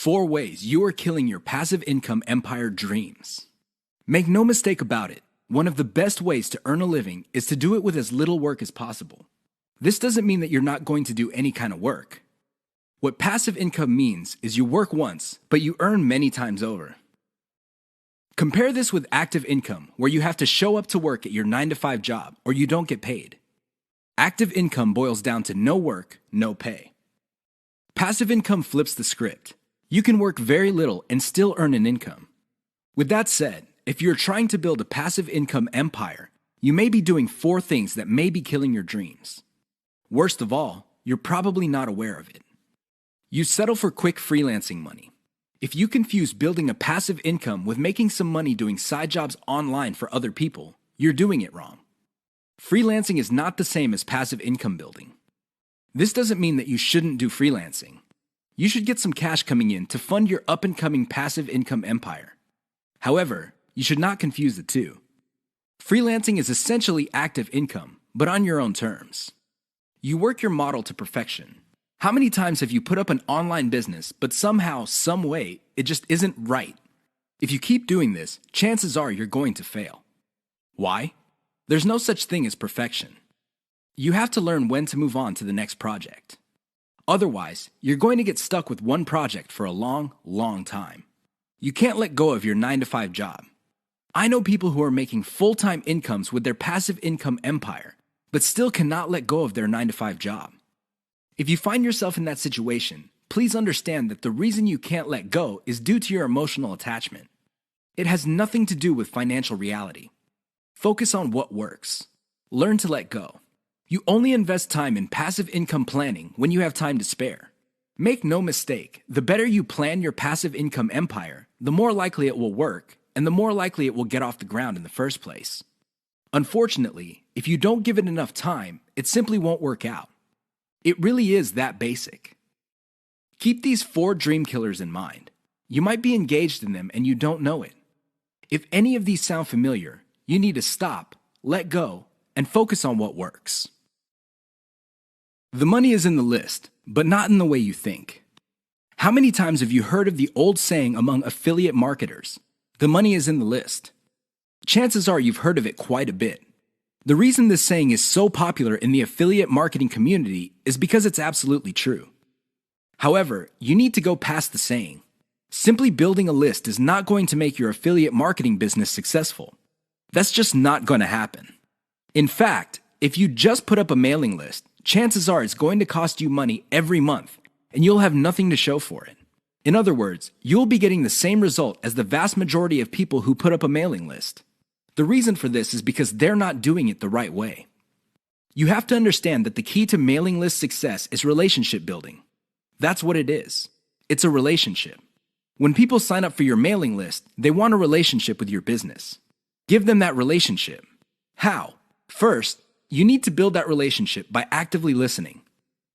4 ways you are killing your passive income empire dreams. Make no mistake about it, one of the best ways to earn a living is to do it with as little work as possible. This doesn't mean that you're not going to do any kind of work. What passive income means is you work once, but you earn many times over. Compare this with active income, where you have to show up to work at your 9-to-5 job or you don't get paid. Active income boils down to no work, no pay. Passive income flips the script. You can work very little and still earn an income. With that said, if you're trying to build a passive income empire, you may be doing 4 things that may be killing your dreams. Worst of all, you're probably not aware of it. You settle for quick freelancing money. If you confuse building a passive income with making some money doing side jobs online for other people, you're doing it wrong. Freelancing is not the same as passive income building. This doesn't mean that you shouldn't do freelancing. You should get some cash coming in to fund your up-and-coming passive income empire. However, you should not confuse the two. Freelancing is essentially active income, but on your own terms. You work your model to perfection. How many times have you put up an online business, but somehow, some way, it just isn't right? If you keep doing this, chances are you're going to fail. Why? There's no such thing as perfection. You have to learn when to move on to the next project. Otherwise, you're going to get stuck with one project for a long, long time. You can't let go of your 9-to-5 job. I know people who are making full-time incomes with their passive income empire, but still cannot let go of their 9-to-5 job. If you find yourself in that situation, please understand that the reason you can't let go is due to your emotional attachment. It has nothing to do with financial reality. Focus on what works. Learn to let go. You only invest time in passive income planning when you have time to spare. Make no mistake, the better you plan your passive income empire, the more likely it will work, and the more likely it will get off the ground in the first place. Unfortunately, if you don't give it enough time, it simply won't work out. It really is that basic. Keep these 4 dream killers in mind. You might be engaged in them and you don't know it. If any of these sound familiar, you need to stop, let go, and focus on what works. The money is in the list, but not in the way you think. How many times have you heard of the old saying among affiliate marketers, "The money is in the list"? Chances are you've heard of it quite a bit. The reason this saying is so popular in the affiliate marketing community is because it's absolutely true. However, you need to go past the saying. Simply building a list is not going to make your affiliate marketing business successful. That's just not going to happen. In fact, if you just put up a mailing list, chances are it's going to cost you money every month, and you'll have nothing to show for it. In other words, you'll be getting the same result as the vast majority of people who put up a mailing list. The reason for this is because they're not doing it the right way. You have to understand that the key to mailing list success is relationship building. That's what it is. It's a relationship. When people sign up for your mailing list, they want a relationship with your business. Give them that relationship. How? First, you need to build that relationship by actively listening.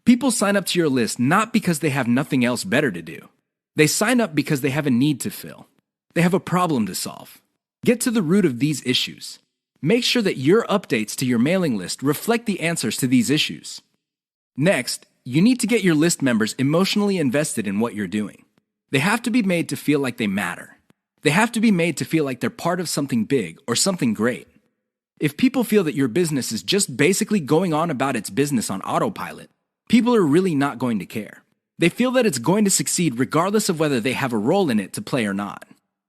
People sign up to your list not because they have nothing else better to do. They sign up because they have a need to fill. They have a problem to solve. Get to the root of these issues. Make sure that your updates to your mailing list reflect the answers to these issues. Next, you need to get your list members emotionally invested in what you're doing. They have to be made to feel like they matter. They have to be made to feel like they're part of something big or something great. If people feel that your business is just basically going on about its business on autopilot, people are really not going to care. They feel that it's going to succeed regardless of whether they have a role in it to play or not.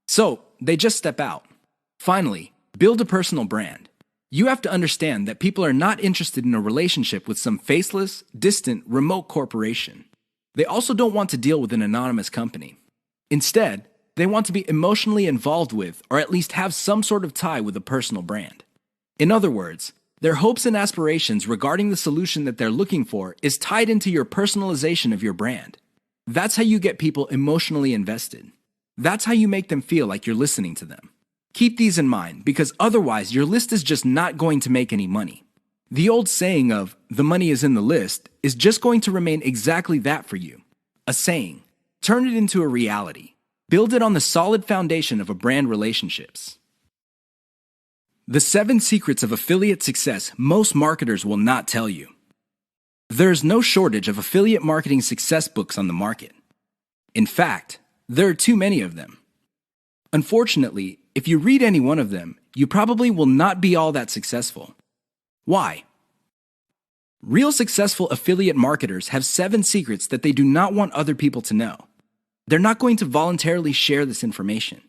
So, they just step out. Finally, build a personal brand. You have to understand that people are not interested in a relationship with some faceless, distant, remote corporation. They also don't want to deal with an anonymous company. Instead, they want to be emotionally involved with, or at least have some sort of tie with a personal brand. In other words, their hopes and aspirations regarding the solution that they're looking for is tied into your personalization of your brand. That's how you get people emotionally invested. That's how you make them feel like you're listening to them. Keep these in mind, because otherwise your list is just not going to make any money. The old saying of, "the money is in the list," is just going to remain exactly that for you. A saying. Turn it into a reality. Build it on the solid foundation of a brand relationships. The 7 secrets of affiliate success most marketers will not tell you. There is no shortage of affiliate marketing success books on the market. In fact, There are too many of them. Unfortunately, if you read any one of them, you probably will not be all that successful. Why? Real successful affiliate marketers have 7 secrets that they do not want other people to know. They're not going to voluntarily share this information.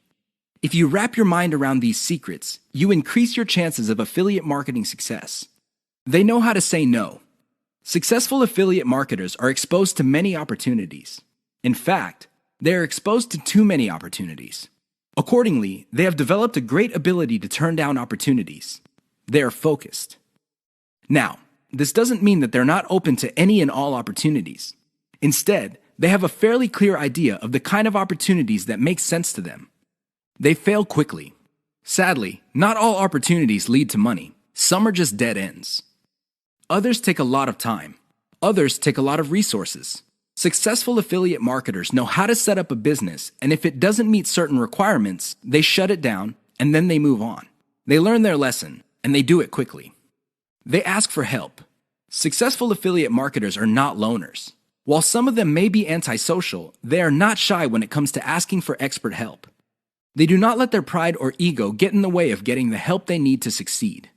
If you wrap your mind around these secrets, you increase your chances of affiliate marketing success. They know how to say no. Successful affiliate marketers are exposed to many opportunities. In fact, they are exposed to too many opportunities. Accordingly, they have developed a great ability to turn down opportunities. They are focused. Now, this doesn't mean that they're not open to any and all opportunities. Instead, they have a fairly clear idea of the kind of opportunities that make sense to them. They fail quickly. Sadly, not all opportunities lead to money. Some are just dead ends. Others take a lot of time. Others take a lot of resources. Successful affiliate marketers know how to set up a business, and if it doesn't meet certain requirements, they shut it down and then they move on. They learn their lesson, and they do it quickly. They ask for help. Successful affiliate marketers are not loners. While some of them may be antisocial, they are not shy when it comes to asking for expert help. They do not let their pride or ego get in the way of getting the help they need to succeed.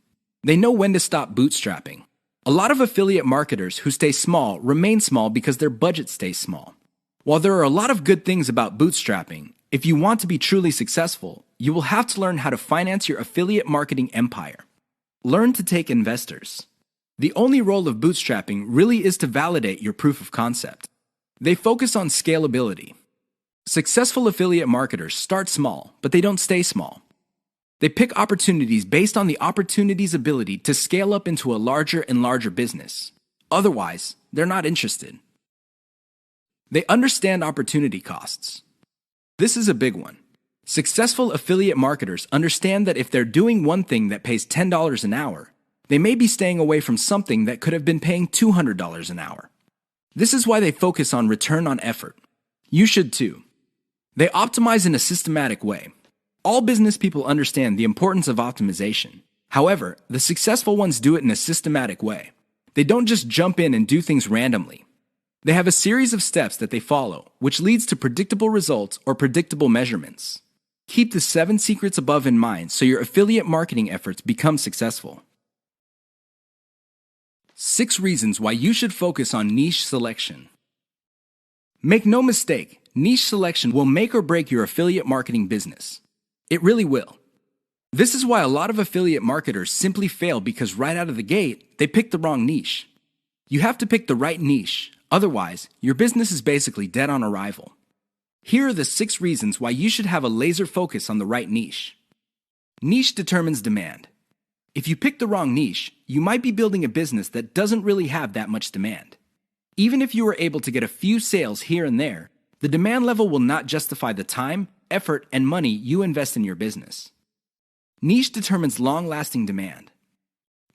They know when to stop bootstrapping. A lot of affiliate marketers who stay small remain small because their budget stays small. While there are a lot of good things about bootstrapping, if you want to be truly successful, you will have to learn how to finance your affiliate marketing empire. Learn to take investors. The only role of bootstrapping really is to validate your proof of concept. They focus on scalability. Successful affiliate marketers start small, but they don't stay small. They pick opportunities based on the opportunity's ability to scale up into a larger and larger business. Otherwise, they're not interested. They understand opportunity costs. This is a big one. Successful affiliate marketers understand that if they're doing one thing that pays $10 an hour, they may be staying away from something that could have been paying $200 an hour. This is why they focus on return on effort. You should too. They optimize in a systematic way. All business people understand the importance of optimization. However, the successful ones do it in a systematic way. They don't just jump in and do things randomly. They have a series of steps that they follow, which leads to predictable results or predictable measurements. Keep the 7 secrets above in mind so your affiliate marketing efforts become successful. 6 reasons why you should focus on niche selection. Make no mistake, niche selection will make or break your affiliate marketing business. It really will. This is why a lot of affiliate marketers simply fail because right out of the gate, they pick the wrong niche. You have to pick the right niche, otherwise, your business is basically dead on arrival. Here are the 6 reasons why you should have a laser focus on the right niche. Niche determines demand. If you pick the wrong niche, you might be building a business that doesn't really have that much demand. Even if you were able to get a few sales here and there, the demand level will not justify the time, effort, and money you invest in your business. Niche determines long-lasting demand.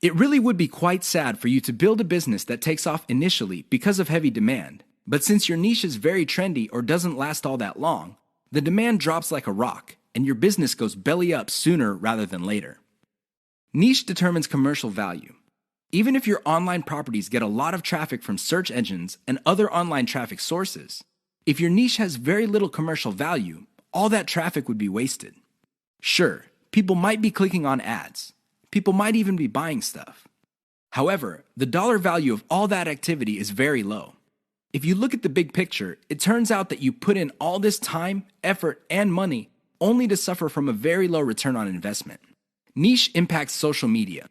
It really would be quite sad for you to build a business that takes off initially because of heavy demand, but since your niche is very trendy or doesn't last all that long, the demand drops like a rock, and your business goes belly up sooner rather than later. Niche determines commercial value. Even if your online properties get a lot of traffic from search engines and other online traffic sources, if your niche has very little commercial value, all that traffic would be wasted. Sure, people might be clicking on ads. People might even be buying stuff. However, the dollar value of all that activity is very low. If you look at the big picture, it turns out that you put in all this time, effort, and money only to suffer from a very low return on investment. Niche impacts social media.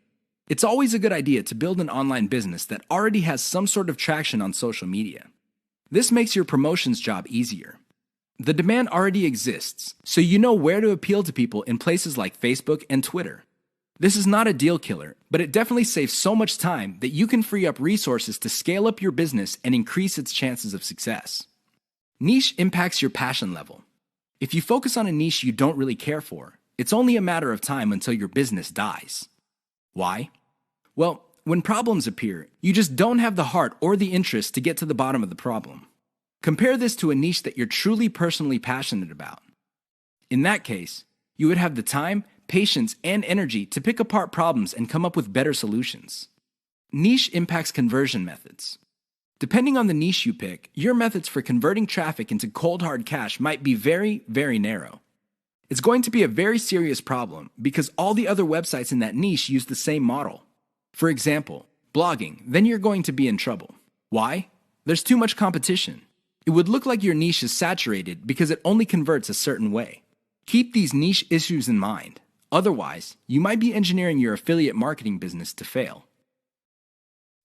It's always a good idea to build an online business that already has some sort of traction on social media. This makes your promotions job easier. The demand already exists, so you know where to appeal to people in places like Facebook and Twitter. This is not a deal killer, but it definitely saves so much time that you can free up resources to scale up your business and increase its chances of success. Niche impacts your passion level. If you focus on a niche you don't really care for, it's only a matter of time until your business dies. Why? Well, when problems appear, you just don't have the heart or the interest to get to the bottom of the problem. Compare this to a niche that you're truly personally passionate about. In that case, you would have the time, patience, and energy to pick apart problems and come up with better solutions. Niche impacts conversion methods. Depending on the niche you pick, your methods for converting traffic into cold hard cash might be very, very narrow. It's going to be a very serious problem because all the other websites in that niche use the same model. For example, blogging, then you're going to be in trouble. Why? There's too much competition. It would look like your niche is saturated because it only converts a certain way. Keep these niche issues in mind. Otherwise, you might be engineering your affiliate marketing business to fail.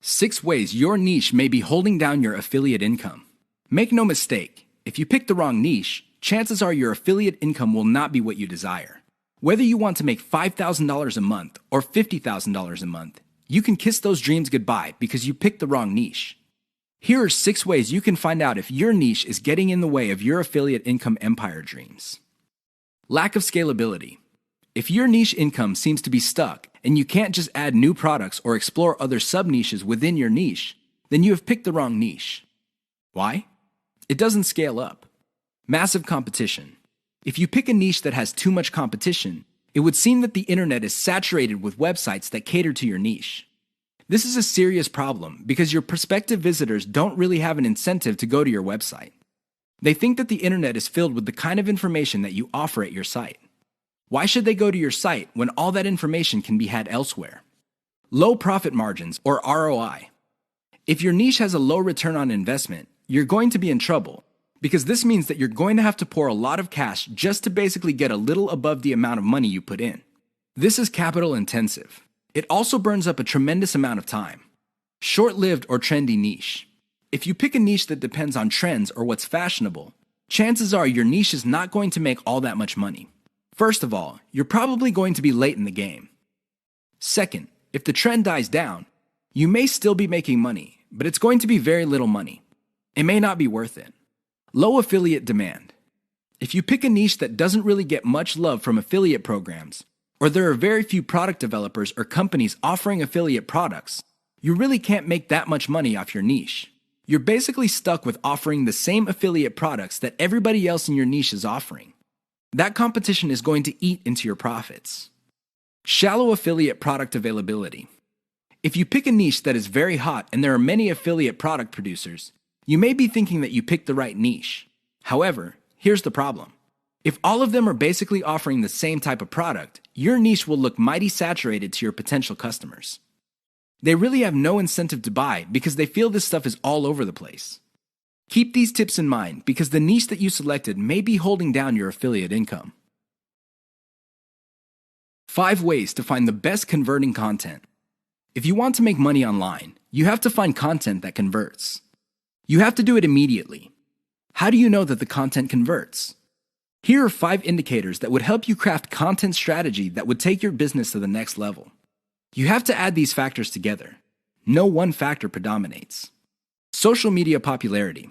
6 ways your niche may be holding down your affiliate income. Make no mistake, if you pick the wrong niche, chances are your affiliate income will not be what you desire. Whether you want to make $5,000 a month or $50,000 a month, you can kiss those dreams goodbye because you picked the wrong niche. Here are 6 ways you can find out if your niche is getting in the way of your affiliate income empire dreams. Lack of scalability. If your niche income seems to be stuck and you can't just add new products or explore other sub-niches within your niche, then you have picked the wrong niche. Why? It doesn't scale up. Massive competition. If you pick a niche that has too much competition, it would seem that the internet is saturated with websites that cater to your niche. This is a serious problem because your prospective visitors don't really have an incentive to go to your website. They think that the internet is filled with the kind of information that you offer at your site. Why should they go to your site when all that information can be had elsewhere? Low profit margins, or ROI. If your niche has a low return on investment, you're going to be in trouble because this means that you're going to have to pour a lot of cash just to basically get a little above the amount of money you put in. This is capital intensive. It also burns up a tremendous amount of time. Short-lived or trendy niche. If you pick a niche that depends on trends or what's fashionable, chances are your niche is not going to make all that much money. First of all, you're probably going to be late in the game. Second, if the trend dies down, you may still be making money, but it's going to be very little money. It may not be worth it. Low affiliate demand. If you pick a niche that doesn't really get much love from affiliate programs, or there are very few product developers or companies offering affiliate products, you really can't make that much money off your niche. You're basically stuck with offering the same affiliate products that everybody else in your niche is offering. That competition is going to eat into your profits. Shallow affiliate product availability. If you pick a niche that is very hot and there are many affiliate product producers, you may be thinking that you picked the right niche. However, here's the problem. If all of them are basically offering the same type of product, your niche will look mighty saturated to your potential customers. They really have no incentive to buy because they feel this stuff is all over the place. Keep these tips in mind because the niche that you selected may be holding down your affiliate income. 5 ways to find the best converting content. If you want to make money online, you have to find content that converts. You have to do it immediately. How do you know that the content converts? Here are 5 indicators that would help you craft content strategy that would take your business to the next level. You have to add these factors together. No one factor predominates. Social media popularity.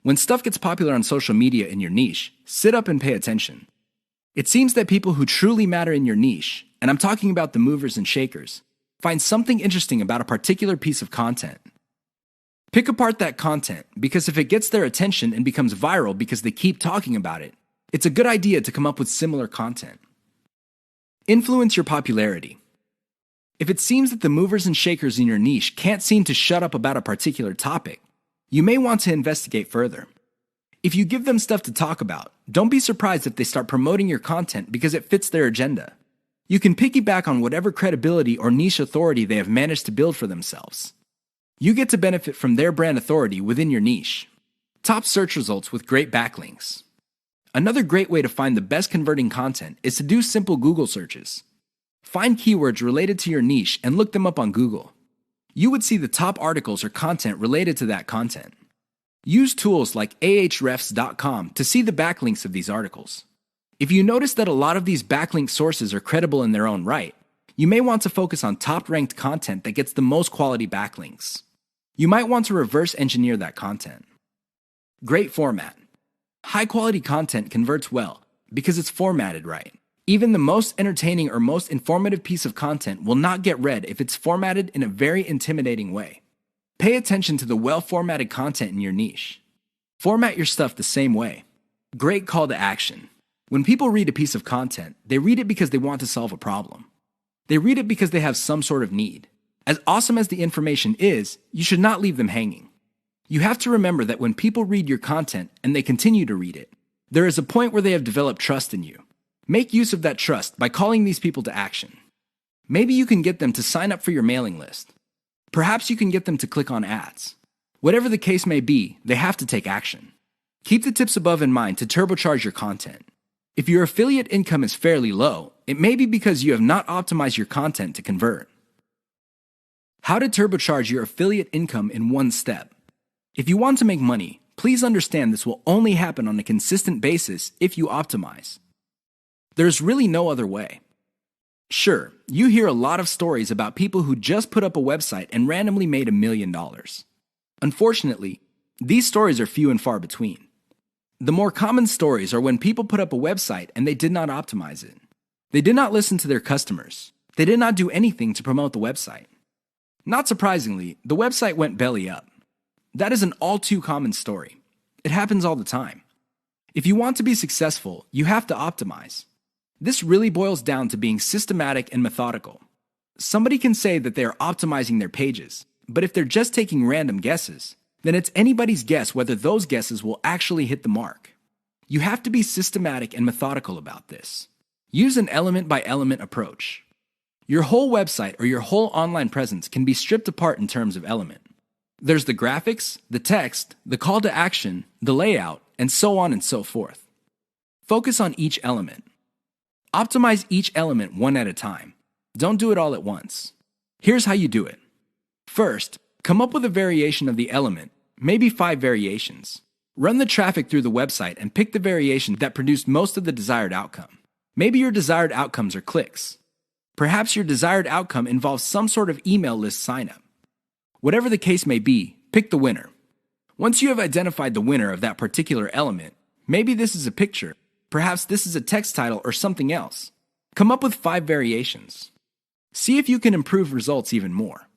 When stuff gets popular on social media in your niche, sit up and pay attention. It seems that people who truly matter in your niche, and I'm talking about the movers and shakers, find something interesting about a particular piece of content. Pick apart that content because if it gets their attention and becomes viral because they keep talking about it, it's a good idea to come up with similar content. Influence your popularity. If it seems that the movers and shakers in your niche can't seem to shut up about a particular topic, you may want to investigate further. If you give them stuff to talk about, don't be surprised if they start promoting your content because it fits their agenda. You can piggyback on whatever credibility or niche authority they have managed to build for themselves. You get to benefit from their brand authority within your niche. Top search results with great backlinks. Another great way to find the best converting content is to do simple Google searches. Find keywords related to your niche and look them up on Google. You would see the top articles or content related to that content. Use tools like ahrefs.com to see the backlinks of these articles. If you notice that a lot of these backlink sources are credible in their own right, you may want to focus on top-ranked content that gets the most quality backlinks. You might want to reverse engineer that content. Great format. High-quality content converts well because it's formatted right. Even the most entertaining or most informative piece of content will not get read if it's formatted in a very intimidating way. Pay attention to the well-formatted content in your niche. Format your stuff the same way. Great call to action. When people read a piece of content, they read it because they want to solve a problem. They read it because they have some sort of need. As awesome as the information is, you should not leave them hanging. You have to remember that when people read your content and they continue to read it, there is a point where they have developed trust in you. Make use of that trust by calling these people to action. Maybe you can get them to sign up for your mailing list. Perhaps you can get them to click on ads. Whatever the case may be, they have to take action. Keep the tips above in mind to turbocharge your content. If your affiliate income is fairly low, it may be because you have not optimized your content to convert. How to turbocharge your affiliate income in one step. If you want to make money, please understand this will only happen on a consistent basis if you optimize. There's really no other way. Sure, you hear a lot of stories about people who just put up a website and randomly made $1 million. Unfortunately, these stories are few and far between. The more common stories are when people put up a website and they did not optimize it. They did not listen to their customers. They did not do anything to promote the website. Not surprisingly, the website went belly up. That is an all too common story. It happens all the time. If you want to be successful, you have to optimize. This really boils down to being systematic and methodical. Somebody can say that they are optimizing their pages, but if they're just taking random guesses, then it's anybody's guess whether those guesses will actually hit the mark. You have to be systematic and methodical about this. Use an element-by-element approach. Your whole website or your whole online presence can be stripped apart in terms of element. There's the graphics, the text, the call to action, the layout, and so on and so forth. Focus on each element. Optimize each element one at a time. Don't do it all at once. Here's how you do it. First, come up with a variation of the element, maybe 5 variations. Run the traffic through the website and pick the variation that produced most of the desired outcome. Maybe your desired outcomes are clicks. Perhaps your desired outcome involves some sort of email list signup. Whatever the case may be, pick the winner. Once you have identified the winner of that particular element, maybe this is a picture, perhaps this is a text title or something else. Come up with 5 variations. See if you can improve results even more.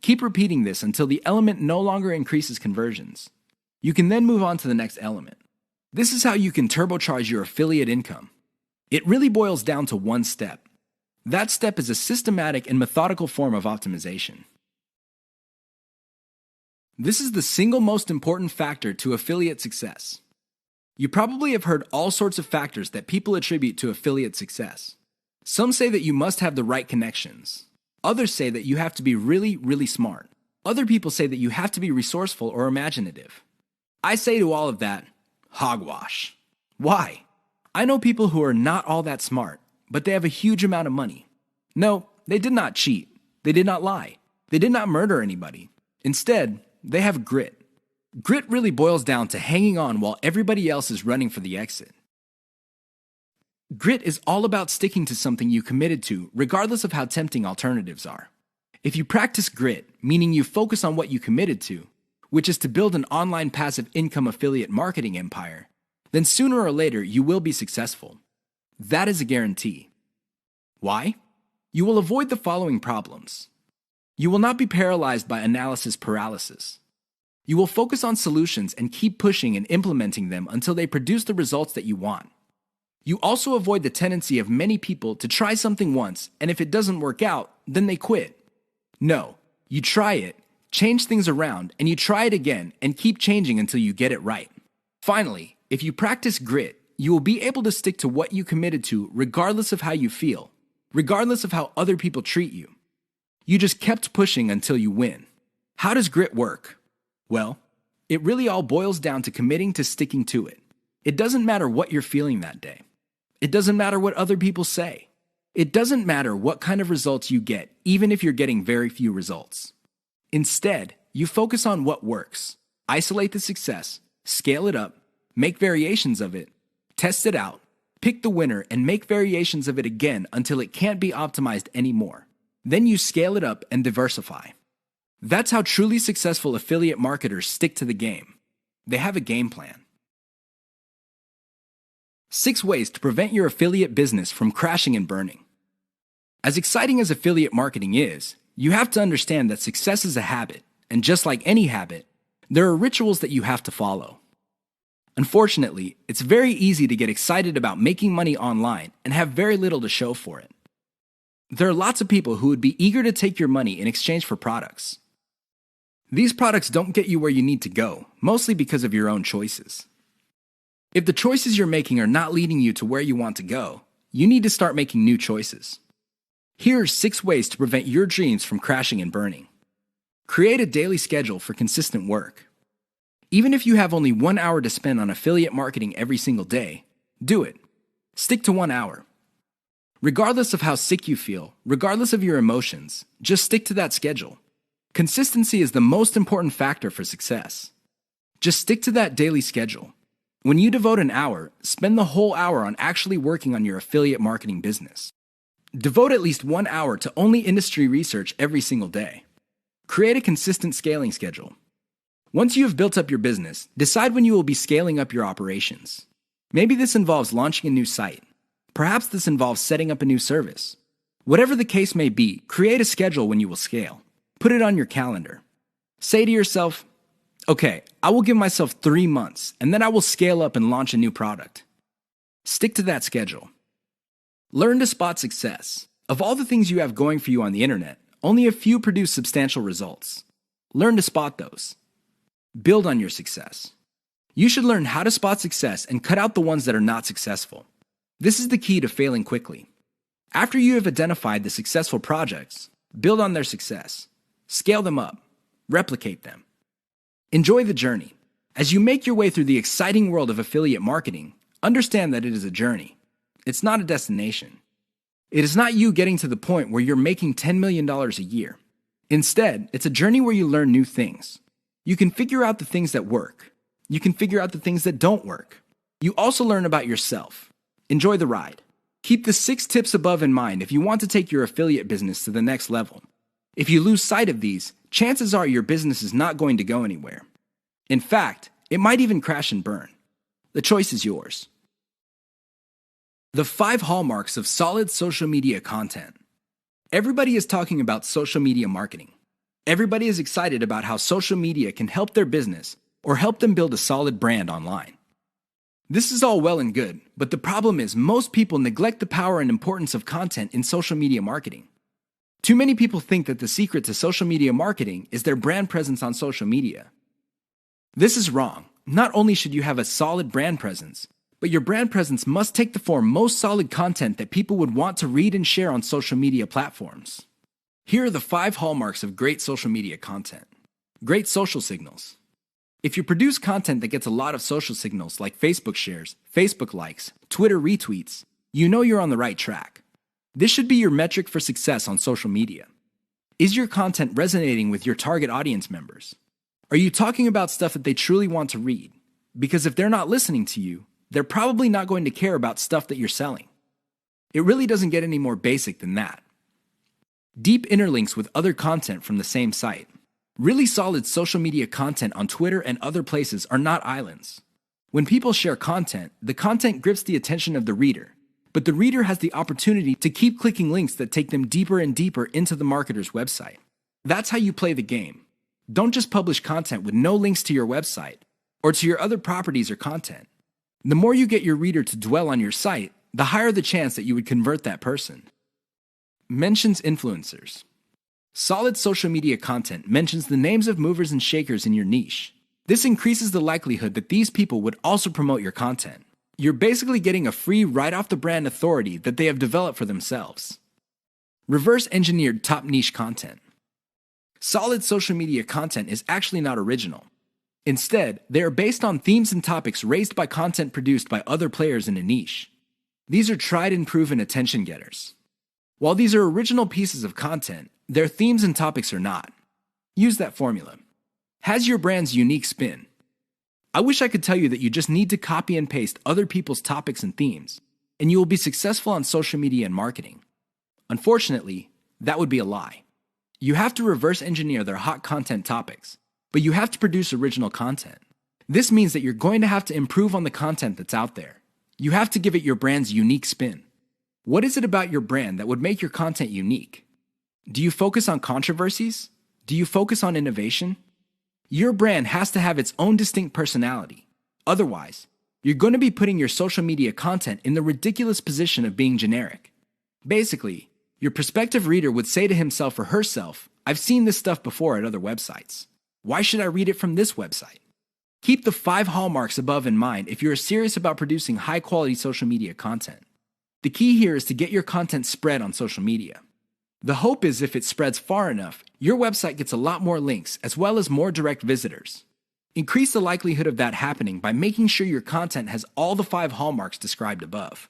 Keep repeating this until the element no longer increases conversions. You can then move on to the next element. This is how you can turbocharge your affiliate income. It really boils down to one step. That step is a systematic and methodical form of optimization. This is the single most important factor to affiliate success. You probably have heard all sorts of factors that people attribute to affiliate success. Some say that you must have the right connections. Others say that you have to be really, really smart. Other people say that you have to be resourceful or imaginative. I say to all of that, hogwash. Why? I know people who are not all that smart, but they have a huge amount of money. No, they did not cheat. They did not lie. They did not murder anybody. Instead, they have grit. Grit really boils down to hanging on while everybody else is running for the exit. Grit is all about sticking to something you committed to, regardless of how tempting alternatives are. If you practice grit, meaning you focus on what you committed to, which is to build an online passive income affiliate marketing empire, then sooner or later you will be successful. That is a guarantee. Why? You will avoid the following problems. You will not be paralyzed by analysis paralysis. You will focus on solutions and keep pushing and implementing them until they produce the results that you want. You also avoid the tendency of many people to try something once, and if it doesn't work out, then they quit. No, you try it, change things around, and you try it again and keep changing until you get it right. Finally, if you practice grit, you will be able to stick to what you committed to regardless of how you feel, regardless of how other people treat you. You just kept pushing until you win. How does grit work? Well, it really all boils down to committing to sticking to it. It doesn't matter what you're feeling that day. It doesn't matter what other people say. It doesn't matter what kind of results you get, even if you're getting very few results. Instead, you focus on what works. Isolate the success, scale it up, make variations of it, test it out, pick the winner, and make variations of it again until it can't be optimized anymore. Then you scale it up and diversify. That's how truly successful affiliate marketers stick to the game. They have a game plan. 6 ways to prevent your affiliate business from crashing and burning. As exciting as affiliate marketing is, you have to understand that success is a habit, and just like any habit, there are rituals that you have to follow. Unfortunately, it's very easy to get excited about making money online and have very little to show for it. There are lots of people who would be eager to take your money in exchange for products. These products don't get you where you need to go, mostly because of your own choices. If the choices you're making are not leading you to where you want to go, you need to start making new choices. Here are 6 ways to prevent your dreams from crashing and burning. Create a daily schedule for consistent work. Even if you have only 1 hour to spend on affiliate marketing every single day, do it. Stick to 1 hour. Regardless of how sick you feel, regardless of your emotions, just stick to that schedule. Consistency is the most important factor for success. Just stick to that daily schedule. When you devote an hour, spend the whole hour on actually working on your affiliate marketing business. Devote at least 1 hour to only industry research every single day. Create a consistent scaling schedule. Once you have built up your business, decide when you will be scaling up your operations. Maybe this involves launching a new site. Perhaps this involves setting up a new service. Whatever the case may be, create a schedule when you will scale. Put it on your calendar. Say to yourself, okay, I will give myself 3 months, and then I will scale up and launch a new product. Stick to that schedule. Learn to spot success. Of all the things you have going for you on the internet, only a few produce substantial results. Learn to spot those. Build on your success. You should learn how to spot success and cut out the ones that are not successful. This is the key to failing quickly. After you have identified the successful projects, build on their success. Scale them up. Replicate them. Enjoy the journey. As you make your way through the exciting world of affiliate marketing, understand that it is a journey. It's not a destination. It is not you getting to the point where you're making $10 million a year. Instead, it's a journey where you learn new things. You can figure out the things that work. You can figure out the things that don't work. You also learn about yourself. Enjoy the ride. Keep the 6 tips above in mind if you want to take your affiliate business to the next level. If you lose sight of these, chances are your business is not going to go anywhere. In fact, it might even crash and burn. The choice is yours. The 5 hallmarks of solid social media content. Everybody is talking about social media marketing. Everybody is excited about how social media can help their business or help them build a solid brand online. This is all well and good, but the problem is most people neglect the power and importance of content in social media marketing. Too many people think that the secret to social media marketing is their brand presence on social media. This is wrong. Not only should you have a solid brand presence, but your brand presence must take the form most solid content that people would want to read and share on social media platforms. Here are the 5 hallmarks of great social media content. Great social signals. If you produce content that gets a lot of social signals like Facebook shares, Facebook likes, Twitter retweets, you know you're on the right track. This should be your metric for success on social media. Is your content resonating with your target audience members? Are you talking about stuff that they truly want to read? Because if they're not listening to you, they're probably not going to care about stuff that you're selling. It really doesn't get any more basic than that. Deep interlinks with other content from the same site. Really solid social media content on Twitter and other places are not islands. When people share content, the content grips the attention of the reader, but the reader has the opportunity to keep clicking links that take them deeper and deeper into the marketer's website. That's how you play the game. Don't just publish content with no links to your website or to your other properties or content. The more you get your reader to dwell on your site, the higher the chance that you would convert that person. Mentions influencers. Solid social media content mentions the names of movers and shakers in your niche. This increases the likelihood that these people would also promote your content. You're basically getting a free right-off-the-brand authority that they have developed for themselves. Reverse-engineered top niche content. Solid social media content is actually not original. Instead, they are based on themes and topics raised by content produced by other players in a niche. These are tried and proven attention getters. While these are original pieces of content, their themes and topics are not. Use that formula. Has your brand's unique spin. I wish I could tell you that you just need to copy and paste other people's topics and themes, and you will be successful on social media and marketing. Unfortunately, that would be a lie. You have to reverse engineer their hot content topics, but you have to produce original content. This means that you're going to have to improve on the content that's out there. You have to give it your brand's unique spin. What is it about your brand that would make your content unique? Do you focus on controversies? Do you focus on innovation? Your brand has to have its own distinct personality. Otherwise, you're going to be putting your social media content in the ridiculous position of being generic. Basically, your prospective reader would say to himself or herself, I've seen this stuff before at other websites. Why should I read it from this website? Keep the 5 hallmarks above in mind if you're serious about producing high-quality social media content. The key here is to get your content spread on social media. The hope is if it spreads far enough, your website gets a lot more links as well as more direct visitors. Increase the likelihood of that happening by making sure your content has all the 5 hallmarks described above.